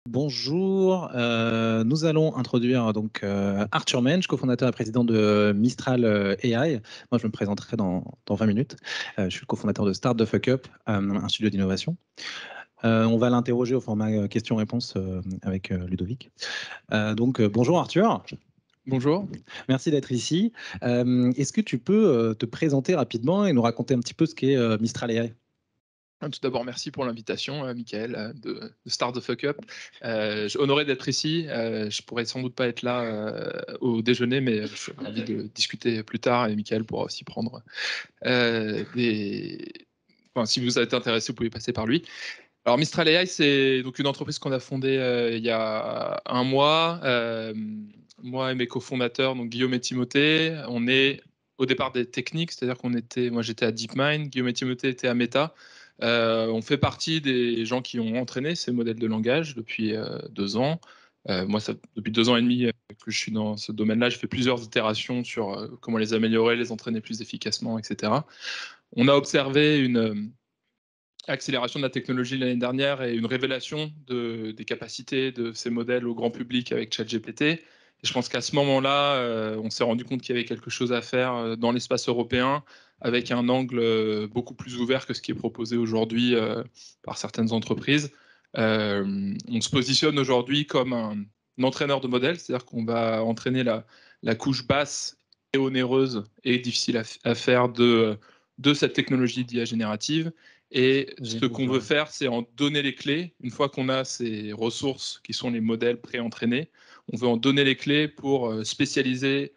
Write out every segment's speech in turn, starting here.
Bonjour, nous allons introduire donc Arthur Mensch, cofondateur et président de Mistral AI. Moi, je me présenterai dans 20 minutes. Je suis le cofondateur de Start the Fuck Up, un studio d'innovation. On va l'interroger au format questions-réponses avec Ludovic. Bonjour Arthur. Bonjour. Merci d'être ici. Est-ce que tu peux te présenter rapidement et nous raconter un petit peu ce qu'est Mistral AI? Tout d'abord, merci pour l'invitation, Michael, de Start the Fuck Up. Je suis honoré d'être ici. Je pourrais sans doute pas être là au déjeuner, mais je suis ravi de discuter plus tard et Michael pourra aussi prendre des. Enfin, si vous êtes intéressé, vous pouvez passer par lui. Alors, Mistral AI, c'est donc une entreprise qu'on a fondée il y a un mois. Moi et mes cofondateurs, donc Guillaume et Timothée, on est au départ des techniques, c'est-à-dire moi j'étais à DeepMind, Guillaume et Timothée étaient à Meta. On fait partie des gens qui ont entraîné ces modèles de langage depuis 2 ans. Moi, depuis 2 ans et demi que je suis dans ce domaine-là, je fais plusieurs itérations sur comment les améliorer, les entraîner plus efficacement, etc. On a observé une accélération de la technologie l'année dernière et une révélation des capacités de ces modèles au grand public avec ChatGPT. Et je pense qu'à ce moment-là, on s'est rendu compte qu'il y avait quelque chose à faire dans l'espace européen avec un angle beaucoup plus ouvert que ce qui est proposé aujourd'hui par certaines entreprises. On se positionne aujourd'hui comme un entraîneur de modèles, c'est-à-dire qu'on va entraîner la couche basse et onéreuse et difficile à faire de cette technologie d'IA générative. Et ce qu'on veut faire, c'est en donner les clés. Une fois qu'on a ces ressources qui sont les modèles pré-entraînés, on veut en donner les clés pour spécialiser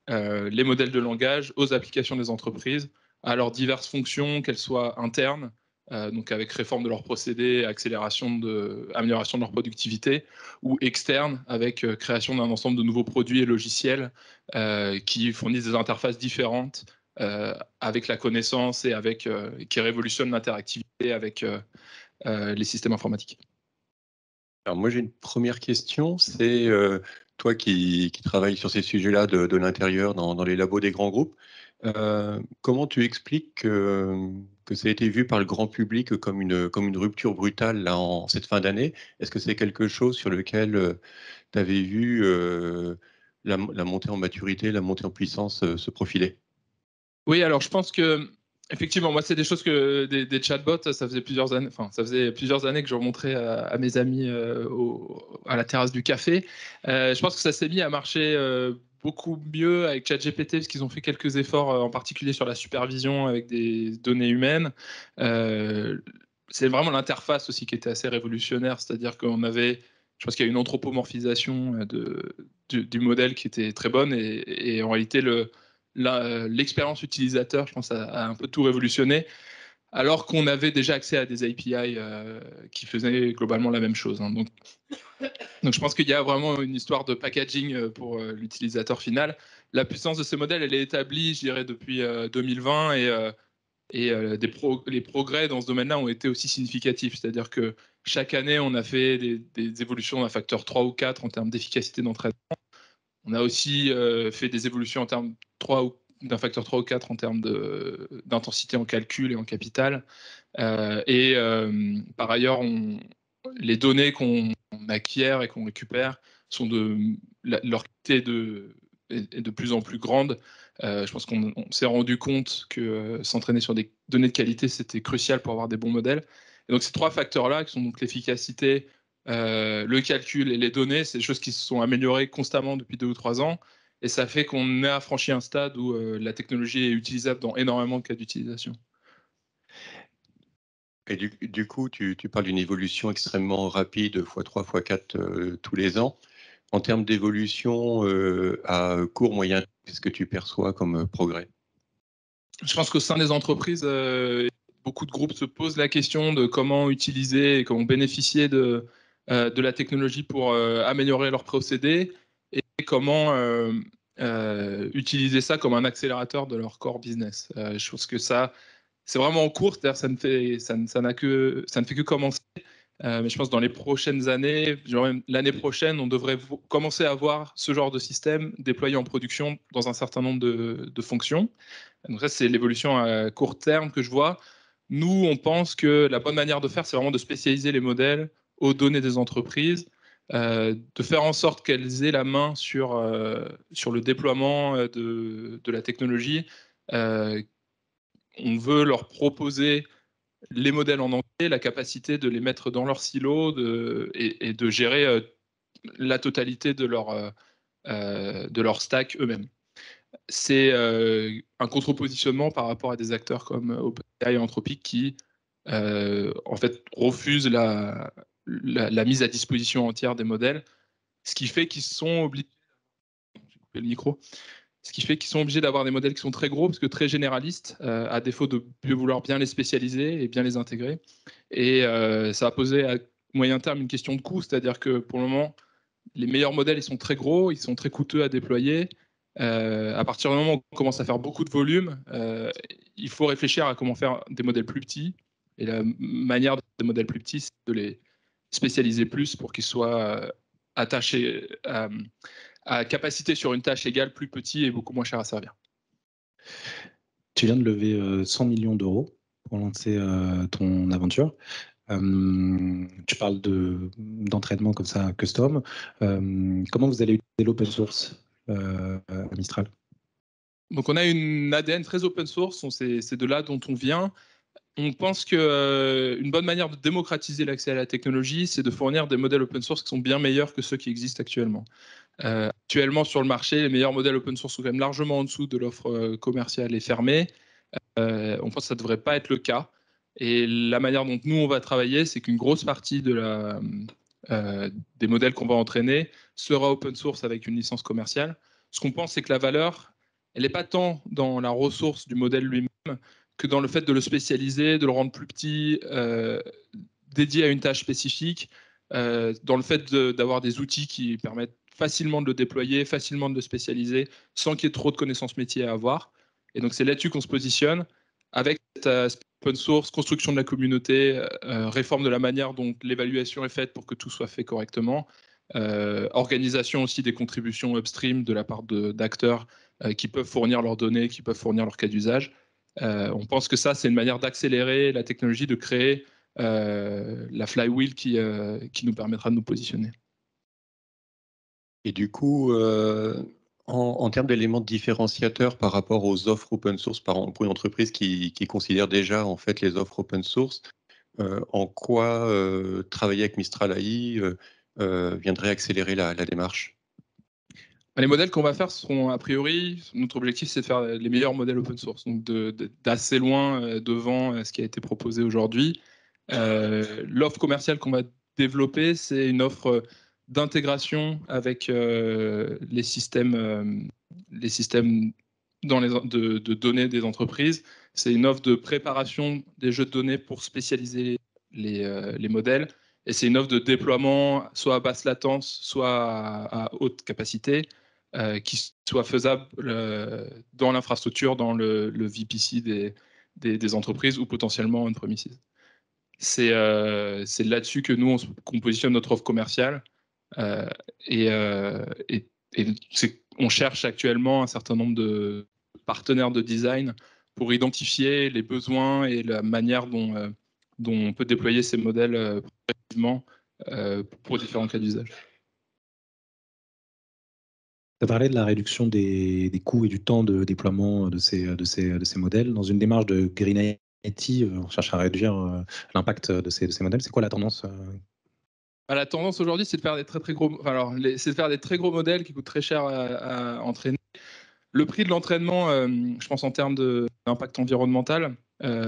les modèles de langage aux applications des entreprises, à leurs diverses fonctions, qu'elles soient internes, donc avec réforme de leurs procédés, amélioration de leur productivité, ou externes, avec création d'un ensemble de nouveaux produits et logiciels qui fournissent des interfaces différentes avec la connaissance et qui révolutionnent l'interactivité avec les systèmes informatiques. Alors moi j'ai une première question, c'est toi qui travailles sur ces sujets-là de l'intérieur dans les labos des grands groupes, comment tu expliques que ça a été vu par le grand public comme une rupture brutale là, en cette fin d'année? Est-ce que c'est quelque chose sur lequel tu avais vu la montée en maturité, la montée en puissance se profiler? Oui, alors je pense que effectivement, moi, c'est des choses que des chatbots, ça faisait plusieurs années, enfin, ça faisait plusieurs années que je remontrais à mes amis à la terrasse du café. Je pense que ça s'est mis à marcher beaucoup mieux avec ChatGPT parce qu'ils ont fait quelques efforts, en particulier sur la supervision avec des données humaines. C'est vraiment l'interface aussi qui était assez révolutionnaire, c'est-à-dire qu'on avait, je pense qu'il y a une anthropomorphisation du modèle qui était très bonne et en réalité l'expérience utilisateur, je pense, a un peu tout révolutionné, alors qu'on avait déjà accès à des API qui faisaient globalement la même chose. Donc je pense qu'il y a vraiment une histoire de packaging pour l'utilisateur final. La puissance de ces modèles, elle est établie, je dirais, depuis 2020 les progrès dans ce domaine-là ont été aussi significatifs. C'est-à-dire que chaque année, on a fait des évolutions d'un facteur 3 ou 4 en termes d'efficacité d'entraînement. On a aussi fait des évolutions en termes d'un facteur 3 ou 4 en termes d'intensité en calcul et en capital. Par ailleurs, les données qu'on acquiert et qu'on récupère sont leur qualité est de plus en plus grande. Je pense qu'on s'est rendu compte que s'entraîner sur des données de qualité, c'était crucial pour avoir des bons modèles. Et donc ces trois facteurs-là, qui sont donc l'efficacité, le calcul et les données, c'est des choses qui se sont améliorées constamment depuis 2 ou 3 ans. Et ça fait qu'on a franchi un stade où la technologie est utilisable dans énormément de cas d'utilisation. Et du coup, tu parles d'une évolution extrêmement rapide, x3, x4 tous les ans. En termes d'évolution à court, moyen, qu'est-ce que tu perçois comme progrès? Je pense qu'au sein des entreprises, beaucoup de groupes se posent la question de comment utiliser et comment bénéficier de la technologie pour améliorer leurs procédés et comment utiliser ça comme un accélérateur de leur core business. Je pense que ça, c'est vraiment en cours, c'est-à-dire ça ne fait que commencer. Mais je pense que dans les prochaines années, genre même l'année prochaine, on devrait commencer à voir ce genre de système déployé en production dans un certain nombre de fonctions. Donc ça, c'est l'évolution à court terme que je vois. Nous, on pense que la bonne manière de faire, c'est vraiment de spécialiser les modèles aux données des entreprises de faire en sorte qu'elles aient la main sur le déploiement de la technologie. On veut leur proposer les modèles en entier, la capacité de les mettre dans leur silo et de gérer la totalité de leur stack eux-mêmes. C'est un contre-positionnement par rapport à des acteurs comme OpenAI et Anthropic qui en fait refusent la mise à disposition entière des modèles, ce qui fait qu'ils sont obligés. J'ai coupé le micro. Ce qui fait qu'ils sont obligés d'avoir des modèles qui sont très gros, parce que très généralistes, à défaut de vouloir bien les spécialiser et bien les intégrer. Et ça va poser à moyen terme une question de coût, c'est-à-dire que pour le moment, les meilleurs modèles, ils sont très gros, ils sont très coûteux à déployer. À partir du moment où on commence à faire beaucoup de volume, il faut réfléchir à comment faire des modèles plus petits. Et la manière des modèles plus petits, c'est de les spécialiser plus pour qu'ils soient attachés à capacité sur une tâche égale, plus petit et beaucoup moins cher à servir. Tu viens de lever 100 millions d'euros pour lancer ton aventure. Tu parles d'entraînement comme ça custom. Comment vous allez utiliser l'open source à Mistral? Donc on a une ADN très open source, c'est de là dont on vient. On pense qu'une bonne manière de démocratiser l'accès à la technologie, c'est de fournir des modèles open source qui sont bien meilleurs que ceux qui existent actuellement. Actuellement, sur le marché, les meilleurs modèles open source sont quand même largement en dessous de l'offre commerciale et fermée. On pense que ça ne devrait pas être le cas. Et la manière dont nous, on va travailler, c'est qu'une grosse partie des modèles qu'on va entraîner sera open source avec une licence commerciale. Ce qu'on pense, c'est que la valeur, elle n'est pas tant dans la ressource du modèle lui-même que dans le fait de le spécialiser, de le rendre plus petit, dédié à une tâche spécifique, dans le fait d'avoir des outils qui permettent facilement de le déployer, facilement de le spécialiser, sans qu'il y ait trop de connaissances métiers à avoir. Et donc, c'est là-dessus qu'on se positionne, avec cet aspect open source, construction de la communauté, réforme de la manière dont l'évaluation est faite pour que tout soit fait correctement, organisation aussi des contributions upstream de la part d'acteurs qui peuvent fournir leurs données, qui peuvent fournir leurs cas d'usage. On pense que ça, c'est une manière d'accélérer la technologie, de créer la flywheel qui nous permettra de nous positionner. Et du coup, en termes d'éléments différenciateurs par rapport aux offres open source, pour une entreprise qui considère déjà en fait les offres open source, en quoi travailler avec Mistral AI viendrait accélérer la démarche? Les modèles qu'on va faire seront, a priori, notre objectif, c'est de faire les meilleurs modèles open source, donc d'assez loin devant ce qui a été proposé aujourd'hui. L'offre commerciale qu'on va développer, c'est une offre d'intégration avec les systèmes de données des entreprises. C'est une offre de préparation des jeux de données pour spécialiser les modèles. Et c'est une offre de déploiement soit à basse latence, soit à haute capacité, qui soit faisable dans l'infrastructure, dans le VPC des entreprises ou potentiellement on-premises. C'est là-dessus que nous, qu'on positionne notre offre commerciale. On cherche actuellement un certain nombre de partenaires de design pour identifier les besoins et la manière dont on peut déployer ces modèles progressivement pour différents cas d'usage. Tu as parlé de la réduction des coûts et du temps de déploiement de ces modèles. Dans une démarche de Green IT, on cherche à réduire l'impact de ces modèles. C'est quoi la tendance? La tendance aujourd'hui, c'est de faire des très gros. C'est de faire des très gros modèles qui coûtent très cher à entraîner. Le prix de l'entraînement, je pense en termes d'impact environnemental,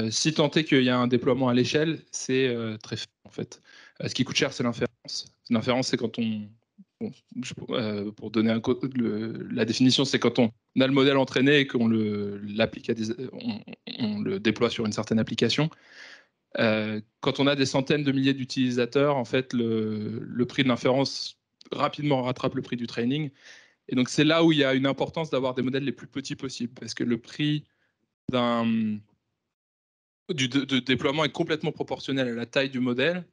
si tant est qu'il y a un déploiement à l'échelle, c'est très faible en fait. Ce qui coûte cher, c'est l'inférence. L'inférence, c'est quand on. Pour donner la définition, c'est quand on a le modèle entraîné et qu'on l'applique on le déploie sur une certaine application. Quand on a des centaines de milliers d'utilisateurs, en fait, le prix de l'inférence rapidement rattrape le prix du training. Et donc, c'est là où il y a une importance d'avoir des modèles les plus petits possibles, parce que le prix de déploiement est complètement proportionnel à la taille du modèle.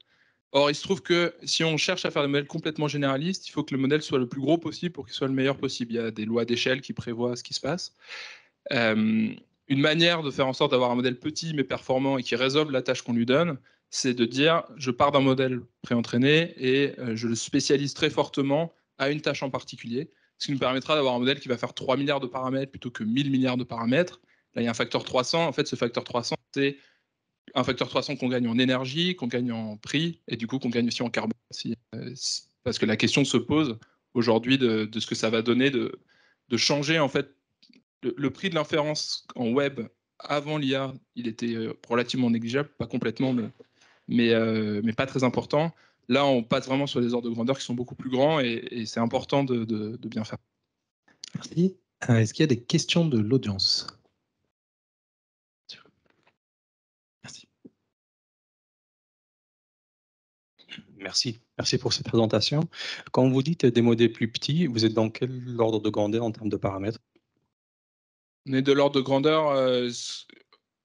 Or, il se trouve que si on cherche à faire des modèles complètement généralistes, il faut que le modèle soit le plus gros possible pour qu'il soit le meilleur possible. Il y a des lois d'échelle qui prévoient ce qui se passe. Une manière de faire en sorte d'avoir un modèle petit mais performant et qui résolve la tâche qu'on lui donne, c'est de dire je pars d'un modèle préentraîné et je le spécialise très fortement à une tâche en particulier, ce qui nous permettra d'avoir un modèle qui va faire 3 milliards de paramètres plutôt que 1000 milliards de paramètres. Là, il y a un facteur 300. En fait, ce facteur 300, c'est un facteur 300 qu'on gagne en énergie, qu'on gagne en prix, et du coup qu'on gagne aussi en carbone. Parce que la question se pose aujourd'hui de ce que ça va donner de changer en fait le prix de l'inférence en web avant l'IA, il était relativement négligeable, pas complètement, mais pas très important. Là, on passe vraiment sur des ordres de grandeur qui sont beaucoup plus grands et c'est important de bien faire. Merci. Est-ce qu'il y a des questions de l'audience? Merci. Merci pour cette présentation. Quand vous dites des modèles plus petits, vous êtes dans quel ordre de grandeur en termes de paramètres? On est de l'ordre de grandeur.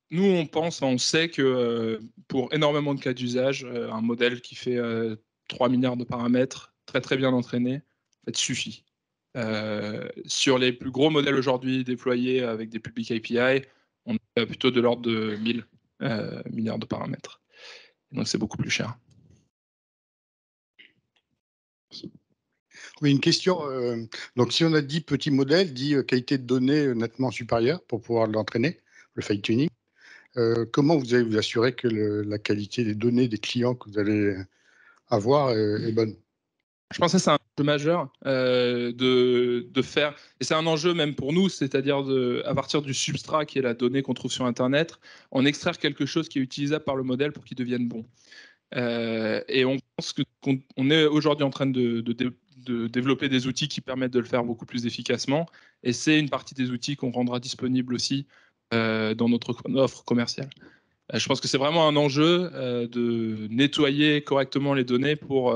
Nous, on sait que pour énormément de cas d'usage, un modèle qui fait 3 milliards de paramètres, très très bien entraîné, en fait, suffit. Sur les plus gros modèles aujourd'hui déployés avec des public API, on est plutôt de l'ordre de 1000 milliards de paramètres. Donc c'est beaucoup plus cher. Oui, une question. Donc, si on a dit petit modèle, dit qualité de données nettement supérieure pour pouvoir l'entraîner, le fine-tuning, comment vous allez vous assurer que la qualité des données des clients que vous allez avoir est bonne? Je pense que c'est un enjeu majeur de faire, et c'est un enjeu même pour nous, c'est-à-dire à partir du substrat qui est la donnée qu'on trouve sur Internet, en extraire quelque chose qui est utilisable par le modèle pour qu'il devienne bon. Et on pense qu'on est aujourd'hui en train de développer des outils qui permettent de le faire beaucoup plus efficacement, et c'est une partie des outils qu'on rendra disponible aussi dans notre offre commerciale. Je pense que c'est vraiment un enjeu de nettoyer correctement les données pour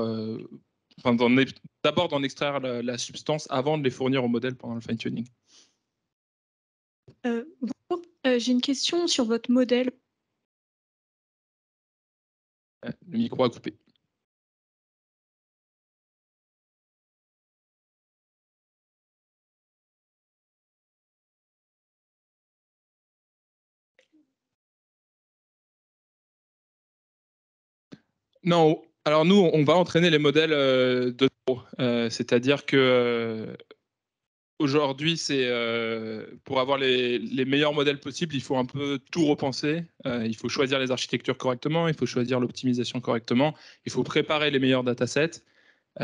d'abord d'en extraire la substance avant de les fournir au modèle pendant le fine-tuning. Bonjour, j'ai une question sur votre modèle. Le micro a coupé. Non, alors nous, on va entraîner les modèles de zéro. C'est-à-dire que aujourd'hui, pour avoir les meilleurs modèles possibles, il faut un peu tout repenser. Il faut choisir les architectures correctement, il faut choisir l'optimisation correctement, il faut préparer les meilleurs datasets.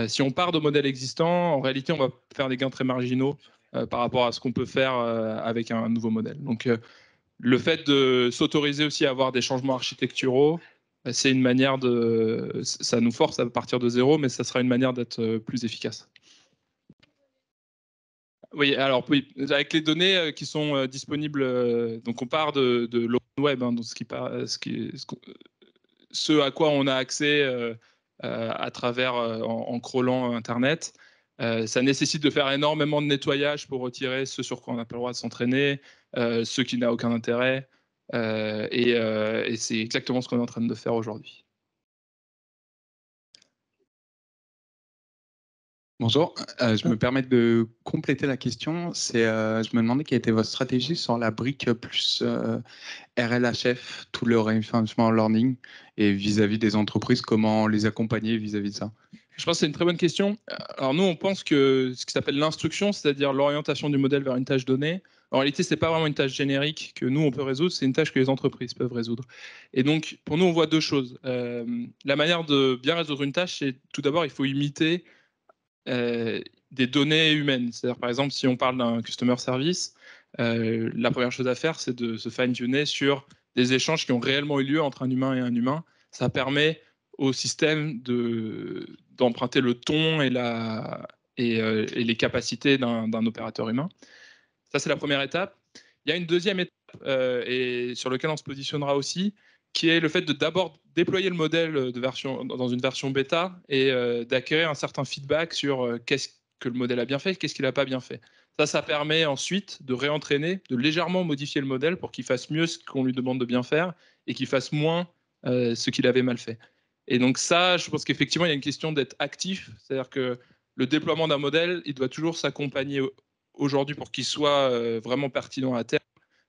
Si on part de modèles existants, en réalité, on va faire des gains très marginaux par rapport à ce qu'on peut faire avec un nouveau modèle. Donc, le fait de s'autoriser aussi à avoir des changements architecturaux, c'est une manière ça nous force à partir de zéro, mais ça sera une manière d'être plus efficace. Oui, alors oui, avec les données qui sont disponibles, donc on part de l'open web, hein, donc ce à quoi on a accès à travers en crawlant Internet. Ça nécessite de faire énormément de nettoyage pour retirer ce sur quoi on n'a pas le droit de s'entraîner, ce qui n'a aucun intérêt. Et c'est exactement ce qu'on est en train de faire aujourd'hui. Bonjour, je me permets de compléter la question. Je me demandais quelle était votre stratégie sur la brique plus RLHF, tout le Reinforcement Learning, et vis-à-vis des entreprises, comment les accompagner vis-à-vis de ça? Je pense que c'est une très bonne question. Alors nous, on pense que ce qui s'appelle l'instruction, c'est-à-dire l'orientation du modèle vers une tâche donnée, en réalité, ce n'est pas vraiment une tâche générique que nous, on peut résoudre, c'est une tâche que les entreprises peuvent résoudre. Et donc, pour nous, on voit deux choses. La manière de bien résoudre une tâche, c'est tout d'abord, il faut imiter des données humaines. C'est-à-dire, par exemple, si on parle d'un customer service, la première chose à faire, c'est de se fine-tuner sur des échanges qui ont réellement eu lieu entre un humain et un humain. Ça permet au système d'emprunter le ton et les capacités d'un opérateur humain. Ça, c'est la première étape. Il y a une deuxième étape, et sur laquelle on se positionnera aussi, qui est le fait de d'abord déployer le modèle dans une version bêta et d'acquérir un certain feedback sur qu'est-ce que le modèle a bien fait, qu'est-ce qu'il n'a pas bien fait. Ça permet ensuite de réentraîner, de légèrement modifier le modèle pour qu'il fasse mieux ce qu'on lui demande de bien faire et qu'il fasse moins ce qu'il avait mal fait. Et donc ça, je pense qu'effectivement, il y a une question d'être actif, c'est-à-dire que le déploiement d'un modèle, il doit toujours s'accompagner aujourd'hui pour qu'il soit vraiment pertinent à terme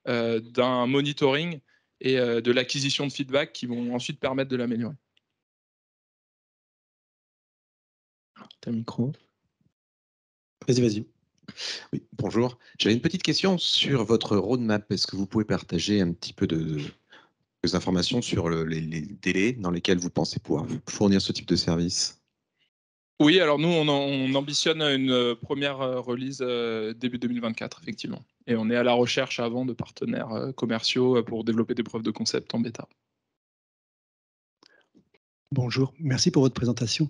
d'un monitoring et de l'acquisition de feedback qui vont ensuite permettre de l'améliorer. T'as un micro. Vas-y. Oui, bonjour. J'avais une petite question sur votre roadmap. Est-ce que vous pouvez partager un petit peu des informations sur les délais dans lesquels vous pensez pouvoir fournir ce type de service? Oui, alors nous, on ambitionne une première release début 2024, effectivement. Et on est à la recherche avant de partenaires commerciaux pour développer des preuves de concept en bêta. Bonjour, merci pour votre présentation.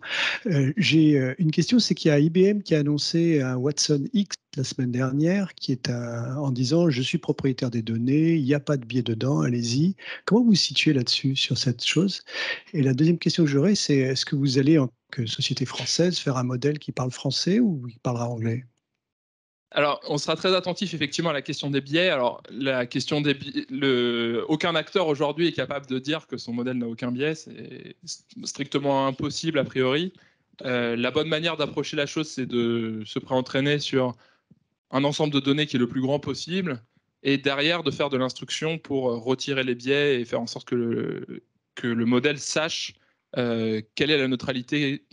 J'ai une question, c'est qu'il y a IBM qui a annoncé un Watson X la semaine dernière, qui est en disant « Je suis propriétaire des données, il n'y a pas de biais dedans, allez-y ». Comment vous vous situez là-dessus, sur cette chose? Et la deuxième question que j'aurais, c'est est-ce que vous allez, en tant que société française, faire un modèle qui parle français ou qui parlera anglais? Alors, on sera très attentif effectivement à la question des biais. Alors, la question des biais, aucun acteur aujourd'hui est capable de dire que son modèle n'a aucun biais. C'est strictement impossible a priori. La bonne manière d'approcher la chose, c'est de se pré-entraîner sur un ensemble de données qui est le plus grand possible et derrière de faire de l'instruction pour retirer les biais et faire en sorte que le modèle sache quelle est la neutralité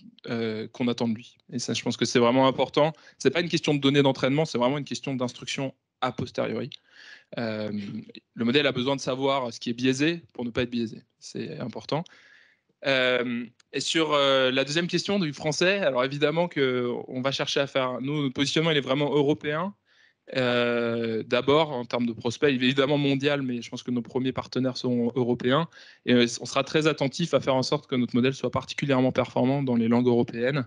qu'on attend de lui. Et ça, je pense que c'est vraiment important. Ce n'est pas une question de données d'entraînement, c'est vraiment une question d'instruction a posteriori. Le modèle a besoin de savoir ce qui est biaisé pour ne pas être biaisé. C'est important. Et sur la deuxième question du français, alors évidemment qu'on va chercher à faire... Nous, notre positionnement, il est vraiment européen. D'abord en termes de prospects, évidemment mondial, mais je pense que nos premiers partenaires seront européens et on sera très attentif à faire en sorte que notre modèle soit particulièrement performant dans les langues européennes,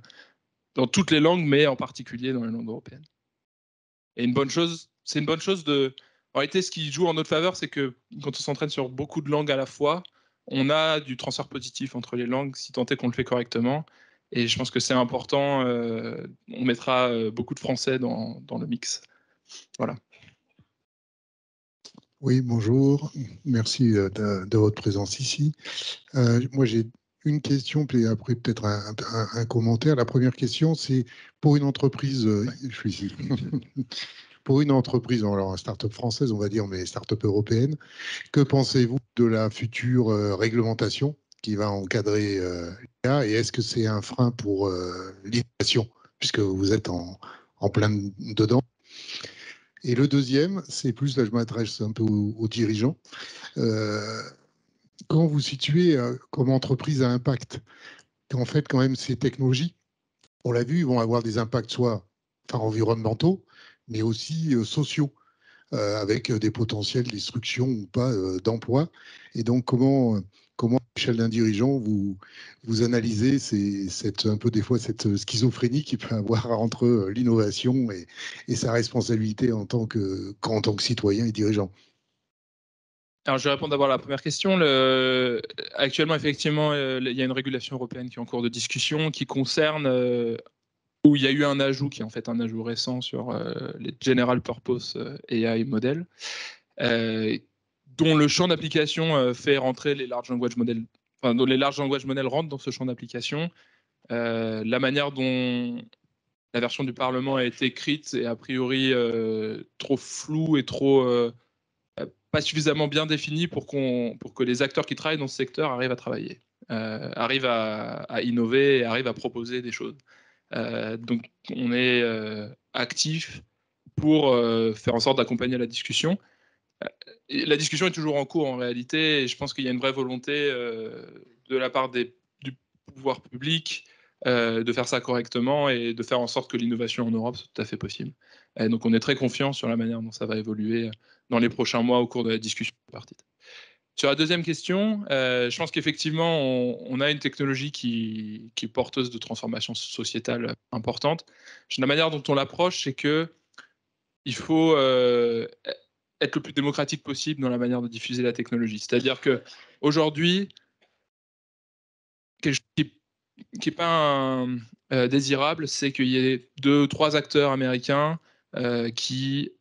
dans toutes les langues, mais en particulier dans les langues européennes. Et c'est une bonne chose de... En réalité, ce qui joue en notre faveur, c'est que quand on s'entraîne sur beaucoup de langues à la fois, on a du transfert positif entre les langues, si tant est qu'on le fait correctement. Et je pense que c'est important. On mettra beaucoup de français dans le mix. Voilà. Oui, bonjour. Merci de votre présence ici. Moi, j'ai une question, puis après peut-être un commentaire. La première question, c'est pour une entreprise, je suis ici, pour une entreprise, alors start-up française, on va dire, mais start-up européenne, que pensez-vous de la future réglementation qui va encadrer l'IA et est-ce que c'est un frein pour l'innovation, puisque vous êtes en plein dedans? Et le deuxième, c'est plus, là je m'adresse un peu aux dirigeants, comment vous situez comme entreprise à impact? En fait, quand même, ces technologies, on l'a vu, ils vont avoir des impacts soit environnementaux, mais aussi sociaux, avec des potentiels destruction ou pas d'emplois. Et donc, comment à l'échelle d'un dirigeant, vous analysez un peu des fois cette schizophrénie qu'il peut avoir entre l'innovation et sa responsabilité en tant que citoyen et dirigeant? Alors, je vais répondre d'abord à la première question. Actuellement, effectivement, il y a une régulation européenne qui est en cours de discussion qui concerne où il y a eu un ajout qui est en fait un ajout récent sur les General Purpose AI models, dont le champ d'application fait rentrer les large language models, enfin, dont les large language models rentrent dans ce champ d'application. La manière dont la version du Parlement a été écrite est a priori trop floue et trop pas suffisamment bien définie pour que les acteurs qui travaillent dans ce secteur arrivent à travailler, arrivent à innover et arrivent à proposer des choses. Donc, on est actif pour faire en sorte d'accompagner la discussion. La discussion est toujours en cours en réalité, et je pense qu'il y a une vraie volonté de la part du pouvoir public de faire ça correctement et de faire en sorte que l'innovation en Europe soit tout à fait possible. Et donc, on est très confiant sur la manière dont ça va évoluer dans les prochains mois au cours de la discussion partie. Sur la deuxième question, je pense qu'effectivement, on a une technologie qui est porteuse de transformation sociétale importante. La manière dont on l'approche, c'est qu'il faut être le plus démocratique possible dans la manière de diffuser la technologie. C'est-à-dire qu'aujourd'hui, quelque chose qui n'est pas désirable, c'est qu'il y ait 2 ou 3 acteurs américains qui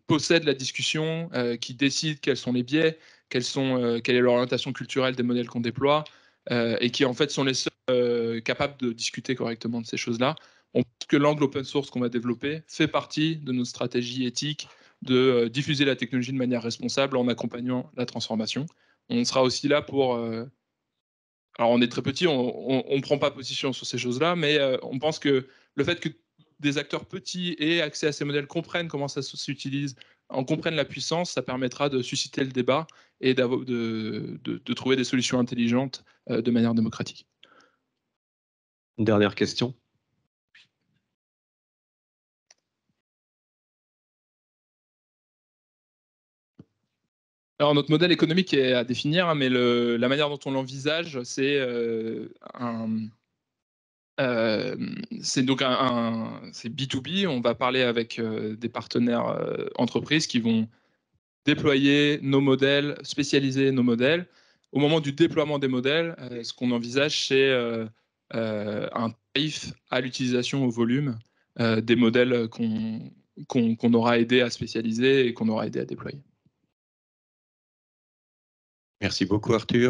possèdent la discussion, qui décident quels sont les biais, quelle est l'orientation culturelle des modèles qu'on déploie, et qui en fait sont les seuls capables de discuter correctement de ces choses-là. On pense que l'angle open source qu'on va développer fait partie de notre stratégie éthique de diffuser la technologie de manière responsable en accompagnant la transformation. on sera aussi là pour... alors, on est très petit, on ne prend pas position sur ces choses-là, mais on pense que le fait que des acteurs petits aient accès à ces modèles, comprennent comment ça s'utilise, en comprennent la puissance, ça permettra de susciter le débat et de trouver des solutions intelligentes de manière démocratique. Une dernière question. Alors, notre modèle économique est à définir, hein, mais la manière dont on l'envisage, c'est c'est donc c'est B2B. On va parler avec des partenaires entreprises qui vont déployer nos modèles, spécialiser nos modèles. Au moment du déploiement des modèles, ce qu'on envisage, c'est un tarif à l'utilisation au volume des modèles qu'on aura aidé à spécialiser et qu'on aura aidé à déployer. Merci beaucoup, Arthur.